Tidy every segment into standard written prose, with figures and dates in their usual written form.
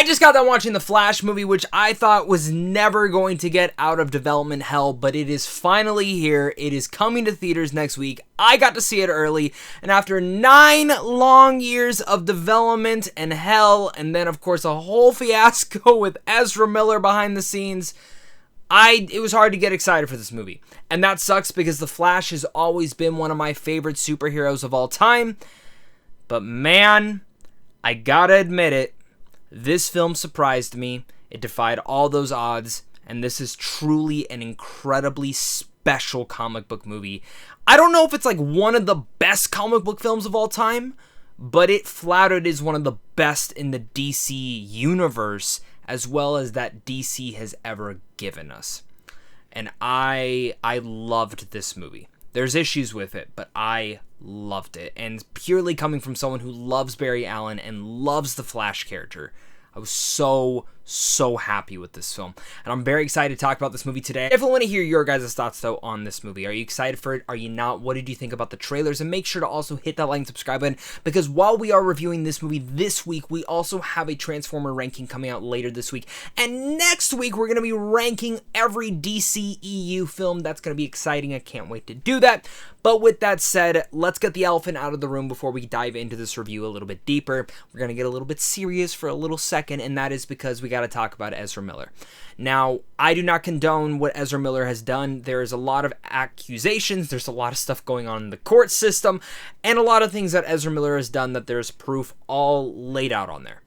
just got done watching the Flash movie, which I thought was never going to get out of development hell, but it is finally here. It is coming to theaters next week. I got to see it early, and after 9 long years of development and hell, and then of course a whole fiasco with Ezra Miller behind the scenes, it was hard to get excited for this movie. And that sucks because The Flash has always been one of my favorite superheroes of all time. But man, I gotta admit it, this film surprised me. It defied all those odds, and this is truly an incredibly special comic book movie. I don't know if it's like one of the best comic book films of all time, but it flat out is one of the best in the DC universe, as well as that DC has ever given us. And I loved this movie. There's issues with it, but I loved it. And purely coming from someone who loves Barry Allen and loves the Flash character, I was so happy with this film. And I'm very excited to talk about this movie today. I definitely want to hear your guys' thoughts, though, on this movie. Are you excited for it? Are you not? What did you think about the trailers? And make sure to also hit that like and subscribe button, because while we are reviewing this movie this week, we also have a Transformer ranking coming out later this week. And next week, we're going to be ranking every DCEU film. That's going to be exciting. I can't wait to do that. But with that said, let's get the elephant out of the room before we dive into this review a little bit deeper. We're going to get a little bit serious for a little second, and that is because we got to talk about Ezra Miller. Now, I do not condone what Ezra Miller has done. There is a lot of accusations, there's a lot of stuff going on in the court system, and a lot of things that Ezra Miller has done that there's proof all laid out on there.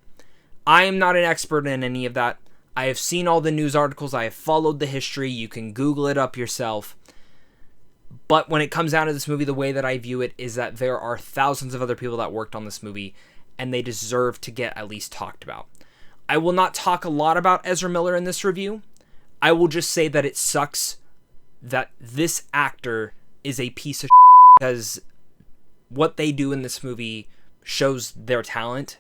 I am not an expert in any of that. I have seen all the news articles, I have followed the history, you can Google it up yourself. But when it comes down to this movie, the way that I view it is that there are thousands of other people that worked on this movie, and they deserve to get at least talked about. I will not talk a lot about Ezra Miller in this review. I will just say that it sucks that this actor is a piece of shit, because what they do in this movie shows their talent,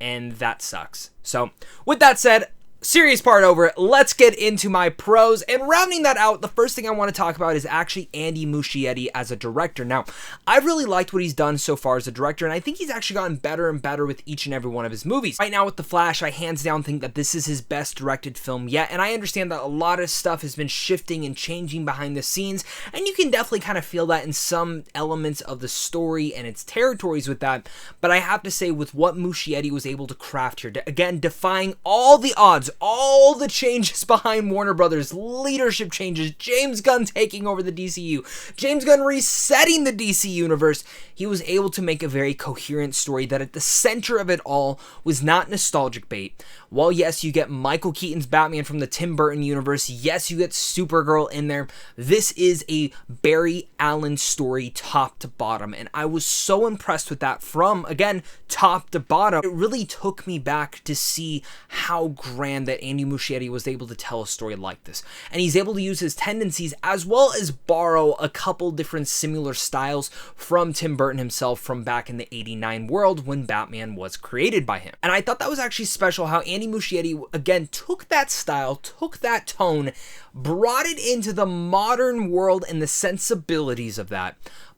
and that sucks. So, with that said, serious part over, let's get into my pros. And rounding that out, the first thing I want to talk about is actually Andy Muschietti as a director. Now, I've really liked what he's done so far as a director, and I think he's actually gotten better and better with each and every one of his movies. Right now with The Flash, I hands down think that this is his best directed film yet, and I understand that a lot of stuff has been shifting and changing behind the scenes, and you can definitely kind of feel that in some elements of the story and its territories with that, but I have to say, with what Muschietti was able to craft here, again, defying all the odds, all the changes behind Warner Brothers, leadership changes, James Gunn taking over the DCU, James Gunn resetting the DC universe, he was able to make a very coherent story that at the center of it all was not nostalgic bait. While yes, you get Michael Keaton's Batman from the Tim Burton universe, yes, you get Supergirl in there, this is a Barry Allen story top to bottom, and I was so impressed with that from, again, top to bottom. It really took me back to see how grand that Andy Muschietti was able to tell a story like this. And he's able to use his tendencies as well as borrow a couple different similar styles from Tim Burton himself from back in the '89 world when Batman was created by him. And I thought that was actually special how Andy Muschietti, again, took that style, took that tone, brought it into the modern world and the sensibilities of that,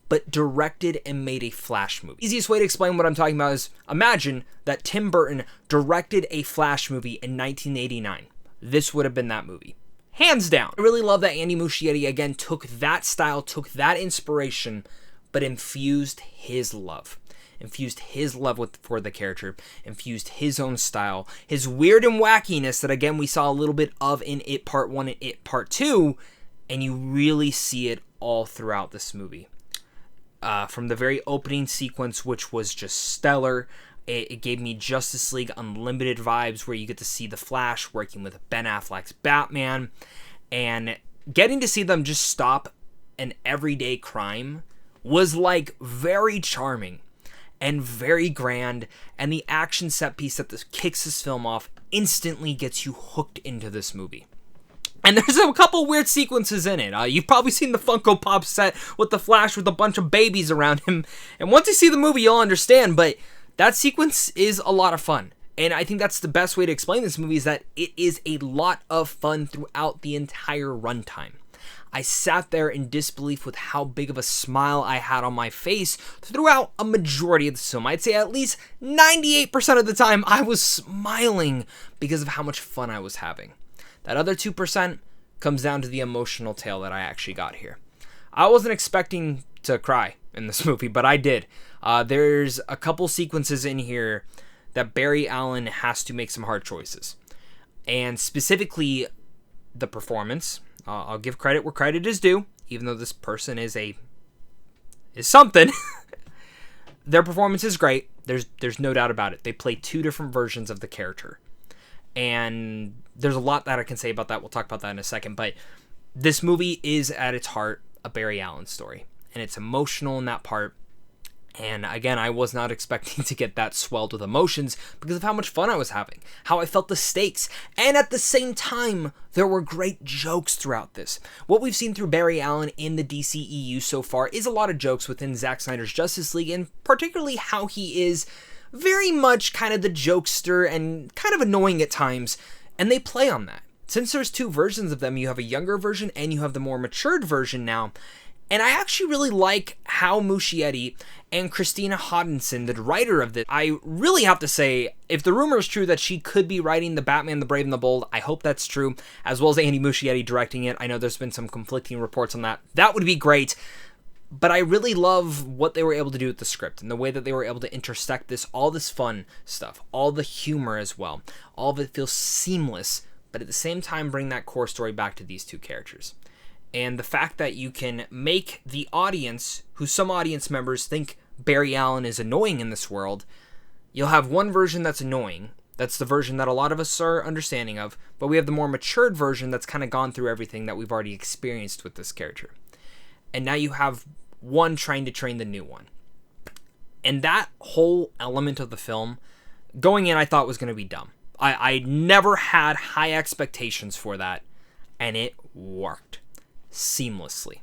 but directed and made a Flash movie. Easiest way to explain what I'm talking about is, imagine that Tim Burton directed a Flash movie in 1989. This would have been that movie. Hands down. I really love that Andy Muschietti, again, took that style, took that inspiration, but infused his love. Infused his love for the character, infused his own style, his weird and wackiness that, again, we saw a little bit of in It Part 1 and It Part 2, and you really see it all throughout this movie. From the very opening sequence, which was just stellar, it gave me Justice League Unlimited vibes, where you get to see the Flash working with Ben Affleck's Batman, and getting to see them just stop an everyday crime was like very charming and very grand, and the action set piece that this kicks this film off instantly gets you hooked into this movie. And there's a couple weird sequences in it. You've probably seen the Funko Pop set with the Flash with a bunch of babies around him. And once you see the movie, you'll understand. But that sequence is a lot of fun. And I think that's the best way to explain this movie, is that it is a lot of fun throughout the entire runtime. I sat there in disbelief with how big of a smile I had on my face throughout a majority of the film. I'd say at least 98% of the time I was smiling because of how much fun I was having. That other 2% comes down to the emotional tale that I actually got here. I wasn't expecting to cry in this movie, but I did. There's a couple sequences in here that Barry Allen has to make some hard choices. And specifically, the performance. I'll give credit where credit is due, even though this person is something. Their performance is great. There's no doubt about it. They play two different versions of the character. And there's a lot that I can say about that. We'll talk about that in a second. But this movie is, at its heart, a Barry Allen story. And it's emotional in that part. And again, I was not expecting to get that swelled with emotions because of how much fun I was having, how I felt the stakes, and at the same time, there were great jokes throughout this. What we've seen through Barry Allen in the DCEU so far is a lot of jokes within Zack Snyder's Justice League, and particularly how he is very much kind of the jokester and kind of annoying at times, and they play on that. Since there's two versions of them, you have a younger version and you have the more matured version now. And I actually really like how Muschietti and Christina Hodgson, the writer of this, I really have to say, if the rumor is true that she could be writing the Batman, the Brave and the Bold, I hope that's true, as well as Andy Muschietti directing it. I know there's been some conflicting reports on that. That would be great. But I really love what they were able to do with the script and the way that they were able to intersect this, all this fun stuff, all the humor as well. All of it feels seamless, but at the same time bring that core story back to these two characters. And the fact that you can make the audience, who some audience members think Barry Allen is annoying in this world, you'll have one version that's annoying. That's the version that a lot of us are understanding of. But we have the more matured version that's kind of gone through everything that we've already experienced with this character. And now you have one trying to train the new one. And that whole element of the film, going in, I thought was going to be dumb. I never had high expectations for that. And it worked. Seamlessly.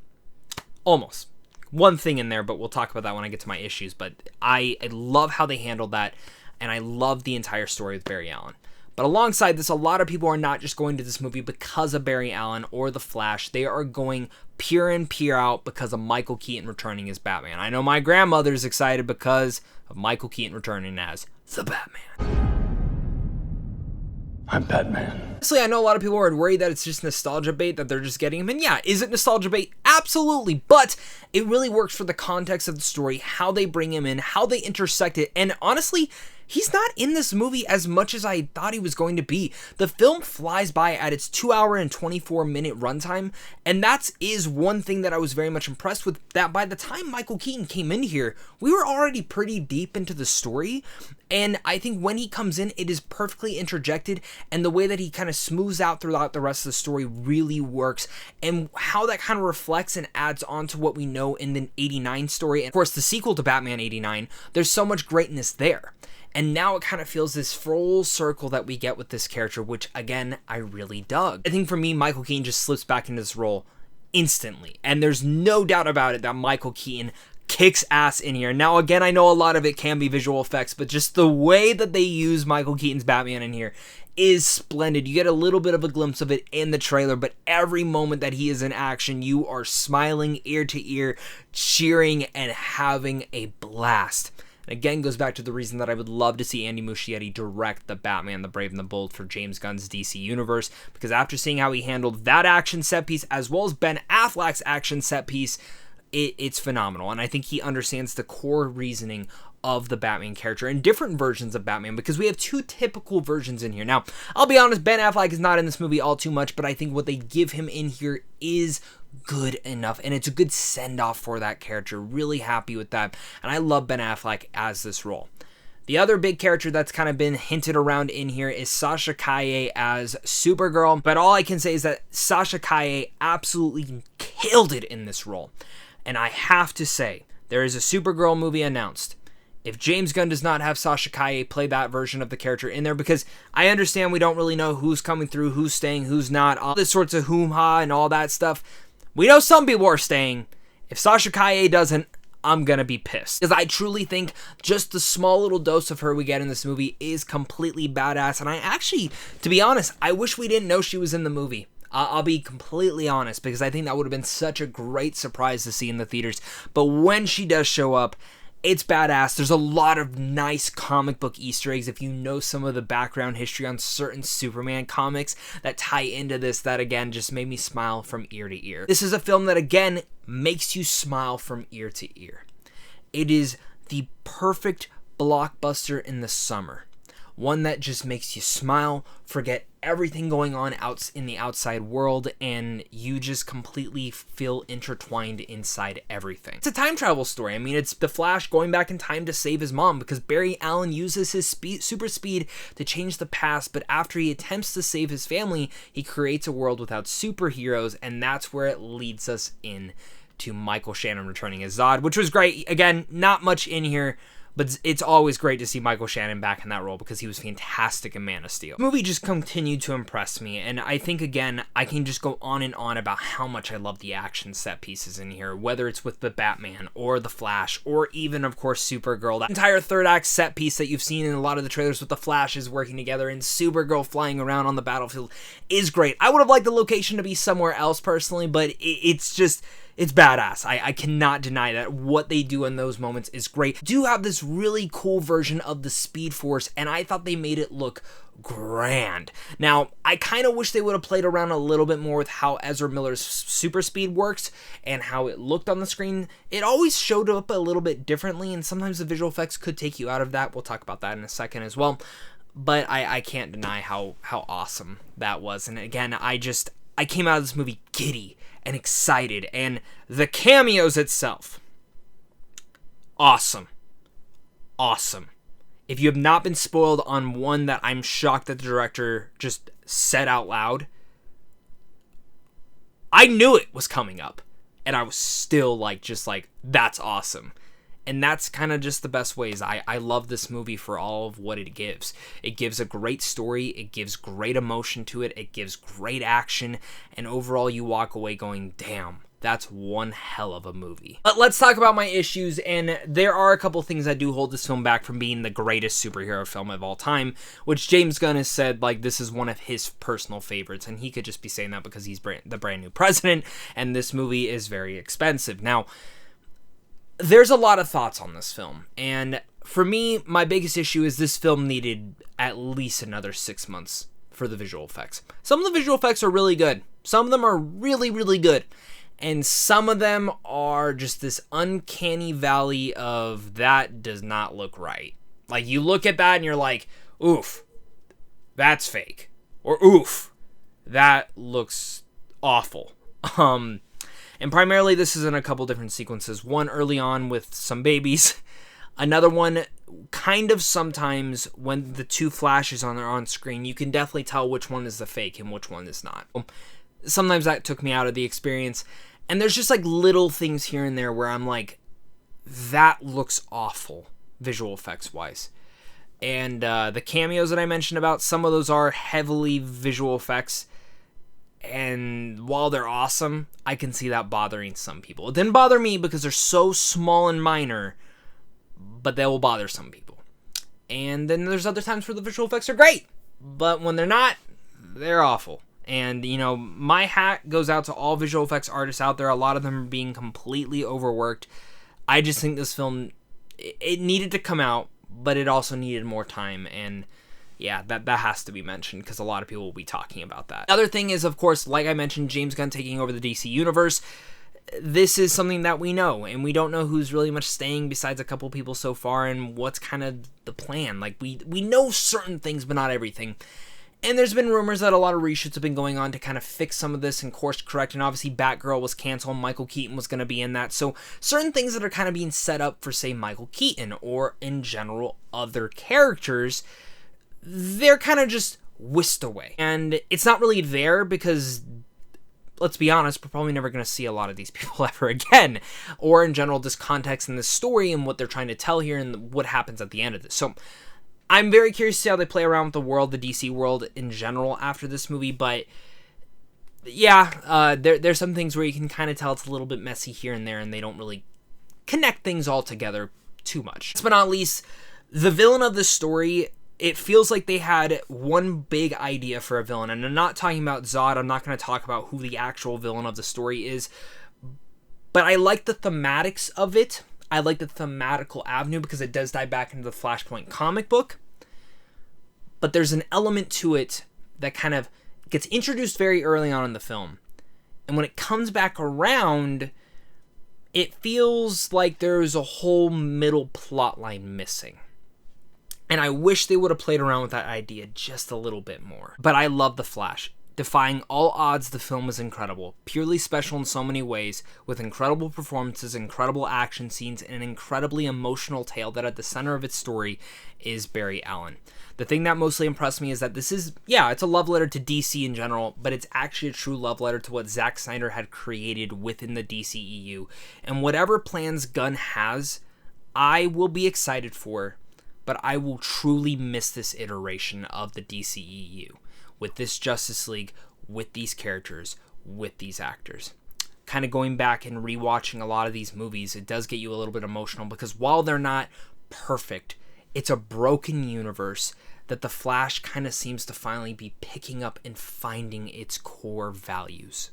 Almost. One thing in there, but we'll talk about that when I get to my issues. But I love how they handled that, and I love the entire story with Barry Allen. But alongside this, a lot of people are not just going to this movie because of Barry Allen or The Flash. They are going pure in, pure out because of Michael Keaton returning as Batman. I know my grandmother's excited because of Michael Keaton returning as the Batman. I'm Batman. Honestly, I know a lot of people are worried that it's just nostalgia bait, that they're just getting him. And yeah, is it nostalgia bait? Absolutely. But it really works for the context of the story, how they bring him in, how they intersect it. And honestly, he's not in this movie as much as I thought he was going to be. The film flies by at its 2 hour and 24 minute runtime. And that is one thing that I was very much impressed with, that by the time Michael Keaton came in here, we were already pretty deep into the story. And I think when he comes in, it is perfectly interjected, and the way that he kind of smooths out throughout the rest of the story really works, and how that kind of reflects and adds on to what we know in the 89 story, and of course the sequel to Batman 89, there's so much greatness there. And now it kind of feels this full circle that we get with this character, which again, I really dug. I think for me, Michael Keaton just slips back into this role instantly, and there's no doubt about it that Michael Keaton kicks ass in here. Now, again, I know a lot of it can be visual effects, but just the way that they use Michael Keaton's Batman in here is splendid. You get a little bit of a glimpse of it in the trailer, but every moment that he is in action, you are smiling ear to ear, cheering, and having a blast. And again, goes back to the reason that I would love to see Andy Muschietti direct the Batman, the Brave and the Bold for James Gunn's DC Universe, because after seeing how he handled that action set piece, as well as Ben Affleck's action set piece, it's phenomenal. And I think he understands the core reasoning of the Batman character and different versions of Batman, because we have two typical versions in here. Now, I'll be honest, Ben Affleck is not in this movie all too much, but I think what they give him in here is good enough, and it's a good send-off for that character. Really happy with that, and I love Ben Affleck as this role. The other big character that's kind of been hinted around in here is Sasha Calle as Supergirl, but all I can say is that Sasha Calle absolutely killed it in this role. And I have to say, there is a Supergirl movie announced. If James Gunn does not have Sasha Calle play that version of the character in there, because I understand we don't really know who's coming through, who's staying, who's not, all this sorts of hoo-ha and all that stuff. We know some people are staying. If Sasha Calle doesn't, I'm gonna be pissed. Because I truly think just the small little dose of her we get in this movie is completely badass. And I actually, to be honest, I wish we didn't know she was in the movie. I'll be completely honest, because I think that would have been such a great surprise to see in the theaters. But when she does show up, it's badass. There's a lot of nice comic book Easter eggs. If you know some of the background history on certain Superman comics that tie into this, that again just made me smile from ear to ear. This is a film that again makes you smile from ear to ear. It is the perfect blockbuster in the summer. One that just makes you smile, forget everything going on out in the outside world, and you just completely feel intertwined inside everything. It's a time travel story. I mean, it's the Flash going back in time to save his mom, because Barry Allen uses his super speed to change the past, but after he attempts to save his family, he creates a world without superheroes, and that's where it leads us in to Michael Shannon returning as Zod, which was great. Again, not much in here, but it's always great to see Michael Shannon back in that role because he was fantastic in Man of Steel. The movie just continued to impress me, and I think, again, I can just go on and on about how much I love the action set pieces in here, whether it's with the Batman or the Flash or even, of course, Supergirl. That entire third act set piece that you've seen in a lot of the trailers with the Flashes working together and Supergirl flying around on the battlefield is great. I would have liked the location to be somewhere else personally, but it's just... it's badass. I cannot deny that. What they do in those moments is great. Do have this really cool version of the Speed Force, and I thought they made it look grand. Now, I kind of wish they would have played around a little bit more with how Ezra Miller's super speed works and how it looked on the screen. It always showed up a little bit differently, and sometimes the visual effects could take you out of that. We'll talk about that in a second as well. But I can't deny how awesome that was. And again, I came out of this movie giddy and excited, and the cameos itself, awesome. If you have not been spoiled on one that I'm shocked that the director just said out loud, I knew it was coming up, and I was still just like, that's awesome. And that's kind of just the best ways. I love this movie for all of what it gives. It gives a great story. It gives great emotion to it. It gives great action. And overall, you walk away going, damn, that's one hell of a movie. But let's talk about my issues. And there are a couple things that do hold this film back from being the greatest superhero film of all time, which James Gunn has said, this is one of his personal favorites. And he could just be saying that because he's the brand new president. And this movie is very expensive. Now, there's a lot of thoughts on this film, and for me, my biggest issue is this film needed at least another 6 months for the visual effects. Some of the visual effects are really good. Some of them are really, really good. And some of them are just this uncanny valley of, that does not look right. You look at that and you're like, oof, that's fake. Or oof, that looks awful. And primarily this is in a couple different sequences. One early on with some babies. Another one kind of sometimes when the two Flashes are on screen, you can definitely tell which one is the fake and which one is not. Sometimes that took me out of the experience. And there's just little things here and there where I'm like, that looks awful visual effects wise. And the cameos that I mentioned about, some of those are heavily visual effects. And while they're awesome, I can see that bothering some people. It didn't bother me because they're so small and minor, but they will bother some people. And then there's other times where the visual effects are great, but when they're not, they're awful. And, my hat goes out to all visual effects artists out there. A lot of them are being completely overworked. I just think this film, it needed to come out, but it also needed more time. And yeah, that has to be mentioned because a lot of people will be talking about that. The other thing is, of course, like I mentioned, James Gunn taking over the DC Universe. This is something that we know, and we don't know who's really much staying besides a couple people so far and what's kind of the plan. We know certain things, but not everything. And there's been rumors that a lot of reshoots have been going on to kind of fix some of this and course correct, and obviously Batgirl was canceled, Michael Keaton was going to be in that, so certain things that are kind of being set up for, say, Michael Keaton, or in general, other characters, they're kind of just whisked away. And it's not really there because, let's be honest, we're probably never going to see a lot of these people ever again. Or in general, this context in this story and what they're trying to tell here and what happens at the end of this. So I'm very curious to see how they play around with the world, the DC world in general after this movie. But yeah, there's some things where you can kind of tell it's a little bit messy here and there and they don't really connect things all together too much. Last but not least, the villain of this story it feels like they had one big idea for a villain, and I'm not talking about Zod. I'm not going to talk about who the actual villain of the story is, but I like the thematics of it. I like the thematical avenue because it does dive back into the Flashpoint comic book, but there's an element to it that kind of gets introduced very early on in the film, and when it comes back around, it feels like there's a whole middle plot line missing. And I wish they would have played around with that idea just a little bit more. But I love The Flash. Defying all odds, the film is incredible. Purely special in so many ways, with incredible performances, incredible action scenes, and an incredibly emotional tale that at the center of its story is Barry Allen. The thing that mostly impressed me is that this is, it's a love letter to DC in general, but it's actually a true love letter to what Zack Snyder had created within the DCEU. And whatever plans Gunn has, I will be excited for, but I will truly miss this iteration of the DCEU. With this Justice League, with these characters, with these actors. Kind of going back and rewatching a lot of these movies, it does get you a little bit emotional because while they're not perfect, it's a broken universe that the Flash kind of seems to finally be picking up and finding its core values.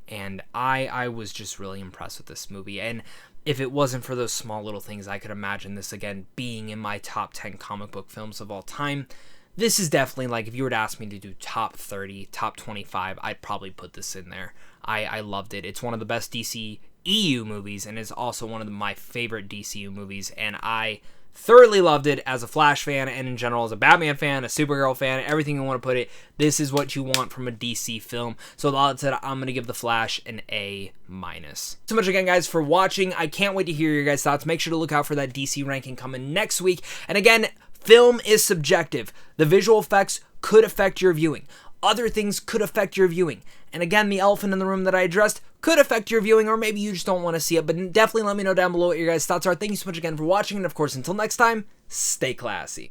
And I was just really impressed with this movie. And if it wasn't for those small little things, I could imagine this again being in my top 10 comic book films of all time. This is definitely, like, if you were to ask me to do top 30, top 25, I'd probably put this in there. I loved it. It's one of the best DCEU movies, and it's also one of my favorite DCU movies, and I thoroughly loved it as a Flash fan, and in general as a Batman fan, a Supergirl fan, everything you want to put it. This is what you want from a DC film. So with all that said, I'm going to give The Flash an A-. So much again, guys, for watching. I can't wait to hear your guys' thoughts. Make sure to look out for that DC ranking coming next week. And again, film is subjective. The visual effects could affect your viewing. Other things could affect your viewing. And again, the elephant in the room that I addressed could affect your viewing, or maybe you just don't want to see it. But definitely let me know down below what your guys' thoughts are. Thank you so much again for watching. And of course, until next time, stay classy.